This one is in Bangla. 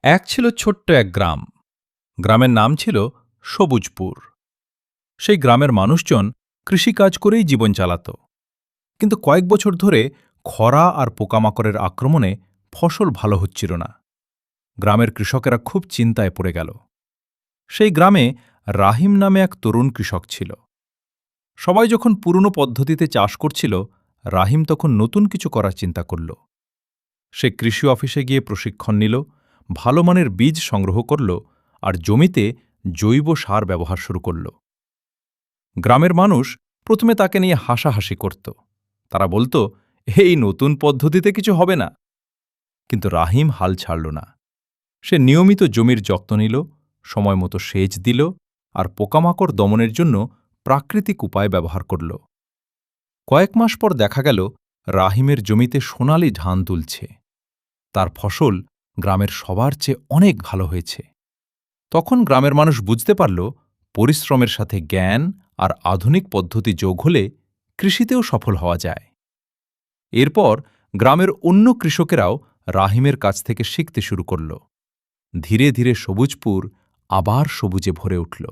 এক ছিল ছোট্ট এক গ্রাম। গ্রামের নাম ছিল সবুজপুর। সেই গ্রামের মানুষজন কৃষিকাজ করেই জীবন চালাত। কিন্তু কয়েক বছর ধরে খরা আর পোকামাকড়ের আক্রমণে ফসল ভালো হচ্ছিল না। গ্রামের কৃষকেরা খুব চিন্তায় পড়ে গেল। সেই গ্রামে রাহিম নামে এক তরুণ কৃষক ছিল। সবাই যখন পুরনো পদ্ধতিতে চাষ করছিল, রাহিম তখন নতুন কিছু করার চিন্তা করল। সে কৃষি অফিসে গিয়ে প্রশিক্ষণ নিল, ভালো মানের বীজ সংগ্রহ করল আর জমিতে জৈব সার ব্যবহার শুরু করল। গ্রামের মানুষ প্রথমে তাকে নিয়ে হাসাহাসি করত। তারা বলতো, এই নতুন পদ্ধতিতে কিছু হবে না। কিন্তু রাহিম হাল ছাড়ল না। সে নিয়মিত জমির যত্ন নিল, সময়মতো সেচ দিল আর পোকামাকড় দমনের জন্য প্রাকৃতিক উপায় ব্যবহার করল। কয়েক মাস পর দেখা গেল রাহিমের জমিতে সোনালি ধান তুলছে। তার ফসল গ্রামের সবার চেয়ে অনেক ভালো হয়েছে। তখন গ্রামের মানুষ বুঝতে পারল, পরিশ্রমের সাথে জ্ঞান আর আধুনিক পদ্ধতি যোগ হলে কৃষিতেও সফল হওয়া যায়। এরপর গ্রামের অন্য কৃষকেরাও রাহিমের কাছ থেকে শিখতে শুরু করল। ধীরে ধীরে সবুজপুর আবার সবুজে ভরে উঠল।